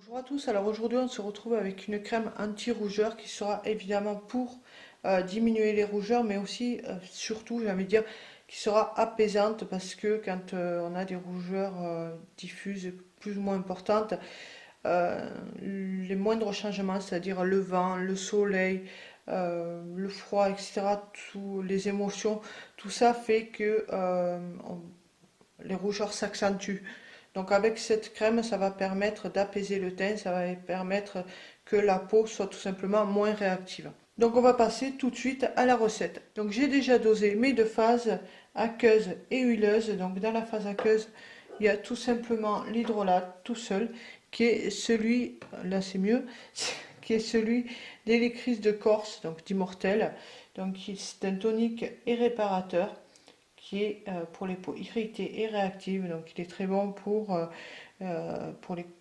Bonjour à tous, alors aujourd'hui on se retrouve avec une crème anti-rougeur qui sera évidemment pour diminuer les rougeurs, mais aussi, surtout j'ai envie de dire, qui sera apaisante parce que quand on a des rougeurs diffuses plus ou moins importantes, les moindres changements, c'est-à-dire le vent, le soleil, le froid, etc., tous les émotions, tout ça fait que les rougeurs s'accentuent. Donc avec cette crème, ça va permettre d'apaiser le teint, ça va permettre que la peau soit tout simplement moins réactive. Donc on va passer tout de suite à la recette. Donc j'ai déjà dosé mes deux phases, aqueuse et huileuse. Donc dans la phase aqueuse, il y a tout simplement l'hydrolat tout seul, qui est celui, là c'est mieux, qui est celui d'Hélicris de Corse, donc d'Immortel. Donc c'est un tonique et réparateur qui est pour les peaux irritées et réactives. Donc il est très bon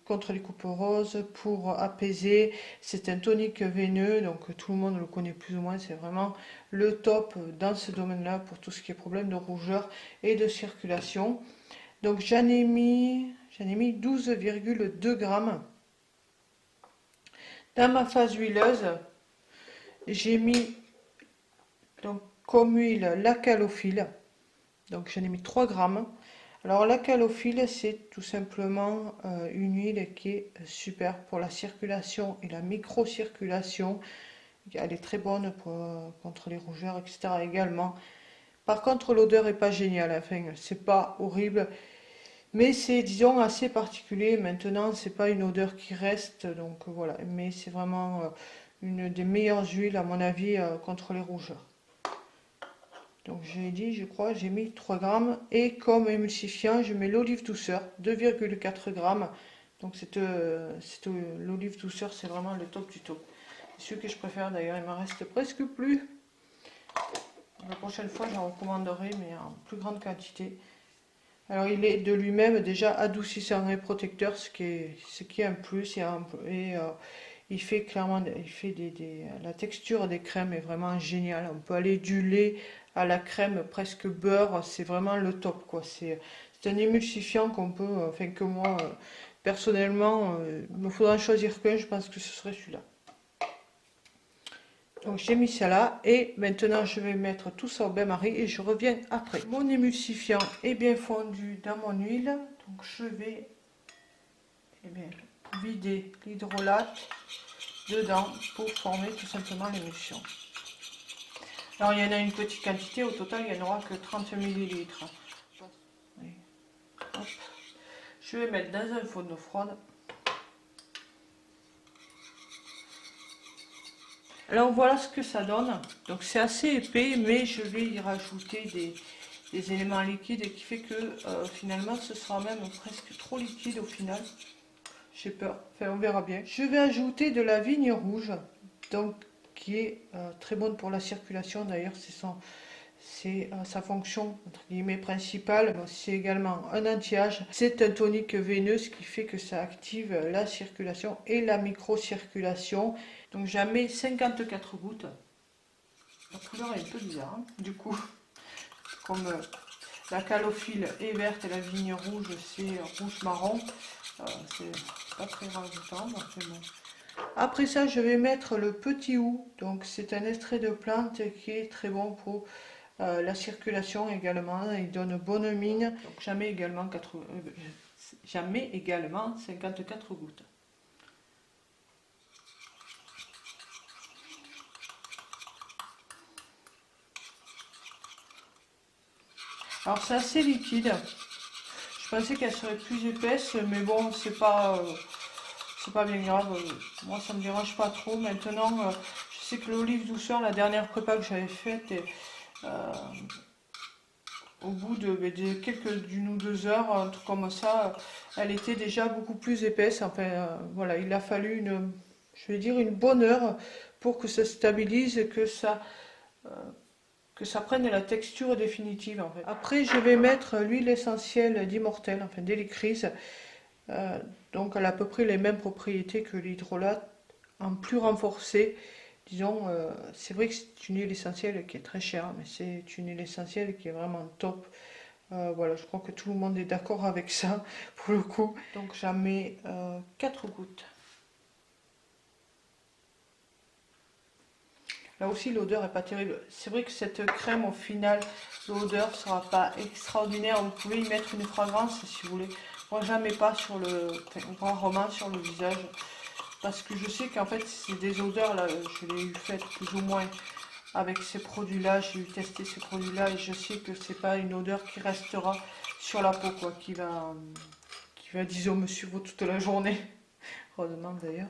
contre les coupes roses, pour apaiser. C'est un tonique veineux, donc tout le monde le connaît plus ou moins. C'est vraiment le top dans ce domaine-là pour tout ce qui est problème de rougeur et de circulation. Donc j'en ai mis 12,2 grammes. Dans ma phase huileuse, j'ai mis donc comme huile la calophylle. Donc j'en ai mis 3 grammes. Alors la calophylle, c'est tout simplement une huile qui est super pour la circulation et la microcirculation. Elle est très bonne contre les rougeurs, etc. également. Par contre, l'odeur est pas géniale. Enfin, c'est pas horrible, mais c'est, disons, assez particulier. Maintenant, c'est pas une odeur qui reste, donc voilà. Mais c'est vraiment une des meilleures huiles, à mon avis, contre les rougeurs. Donc j'ai dit, je crois, j'ai mis 3 grammes. Et comme émulsifiant, je mets l'olive douceur, 2,4 grammes. Donc l'olive douceur, c'est vraiment le top du top. C'est celui que je préfère d'ailleurs, il m'en reste presque plus. La prochaine fois, j'en recommanderai, mais en plus grande quantité. Alors il est de lui-même déjà adoucissant et protecteur, ce qui est un plus. Il fait clairement, la texture des crèmes est vraiment géniale. On peut aller du lait à la crème presque beurre, c'est vraiment le top quoi. C'est un émulsifiant qu'on peut, enfin que moi personnellement, il me faudra en choisir qu'un, je pense que ce serait celui-là. Donc j'ai mis ça là et maintenant je vais mettre tout ça au bain-marie et je reviens après. Mon émulsifiant est bien fondu dans mon huile, donc je vais vider l'hydrolat dedans pour former tout simplement l'émulsion. Alors il y en a une petite quantité, au total il n'y en aura que 30 ml. Je vais mettre dans un fond d'eau froide. Alors voilà ce que ça donne. Donc c'est assez épais, mais je vais y rajouter des éléments liquides qui fait que finalement ce sera même presque trop liquide au final. J'ai peur, enfin on verra bien. Je vais ajouter de la vigne rouge, donc qui est très bonne pour la circulation. D'ailleurs c'est sa fonction entre guillemets principale. C'est également un anti-âge. C'est un tonique veineux, ce qui fait que ça active la circulation et la microcirculation. Donc j'en mets 54 gouttes. La couleur est un peu bizarre, hein, du coup, comme la calophylle est verte et la vigne rouge c'est rouge-marron, c'est pas très ragoûtant. Après ça, je vais mettre le petit hou. Donc c'est un extrait de plante qui est très bon pour la circulation également. Il donne bonne mine. Donc j'en mets également 54 gouttes. Alors c'est assez liquide. Je pensais qu'elle serait plus épaisse, mais bon, c'est pas bien grave. Moi, ça me dérange pas trop. Maintenant, je sais que l'olive douceur, la dernière prépa que j'avais faite, au bout d'une ou deux heures, un truc comme ça, elle était déjà beaucoup plus épaisse. Enfin, voilà, il a fallu je vais dire une bonne heure pour que ça stabilise, que ça prenne la texture définitive en fait. Après je vais mettre l'huile essentielle d'Immortel, enfin d'Hélicris. Donc elle a à peu près les mêmes propriétés que l'hydrolat, en plus renforcé. Disons, c'est vrai que c'est une huile essentielle qui est très chère, mais c'est une huile essentielle qui est vraiment top Voilà, je crois que tout le monde est d'accord avec ça pour le coup. Donc j'en mets 4 gouttes. Là aussi l'odeur est pas terrible. C'est vrai que cette crème au final, l'odeur sera pas extraordinaire. Vous pouvez y mettre une fragrance si vous voulez. Moi j'en mets pas sur rarement sur le visage. Parce que je sais qu'en fait c'est des odeurs là, je l'ai eu faites plus ou moins avec ces produits-là, j'ai eu testé ces produits-là et je sais que c'est pas une odeur qui restera sur la peau, quoi, disons, me suivre toute la journée. Heureusement d'ailleurs.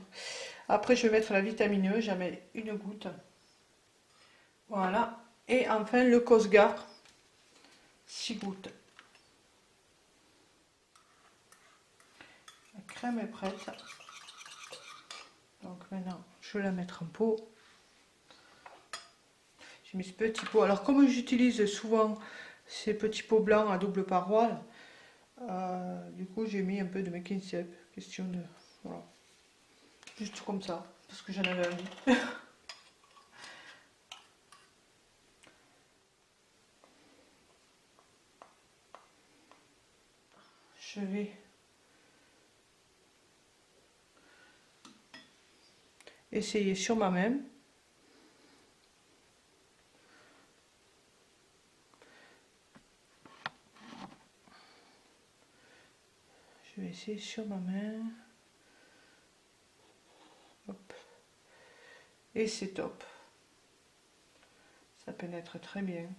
Après, je vais mettre la vitamine E, j'en mets une goutte. Voilà. Et enfin, le Cosgar, 6 gouttes. La crème est prête. Donc maintenant, je vais la mettre en pot. J'ai mis ce petit pot. Alors, comme j'utilise souvent ces petits pots blancs à double paroi, du coup, j'ai mis un peu de McKinsey. Question de... Voilà. Juste comme ça, parce que j'en avais envie. Je vais essayer sur ma main. Je vais essayer sur ma main. Hop. Et c'est top. Ça pénètre très bien.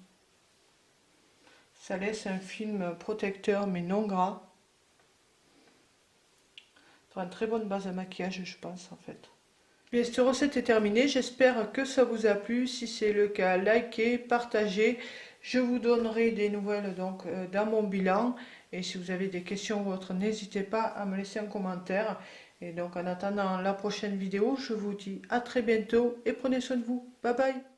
Ça laisse un film protecteur mais non gras. Ça fera une très bonne base à maquillage, je pense en fait. Bien, cette recette est terminée. J'espère que ça vous a plu. Si c'est le cas, likez, partagez. Je vous donnerai des nouvelles donc dans mon bilan. Et si vous avez des questions ou autres, n'hésitez pas à me laisser un commentaire. Et donc en attendant la prochaine vidéo, je vous dis à très bientôt et prenez soin de vous. Bye bye.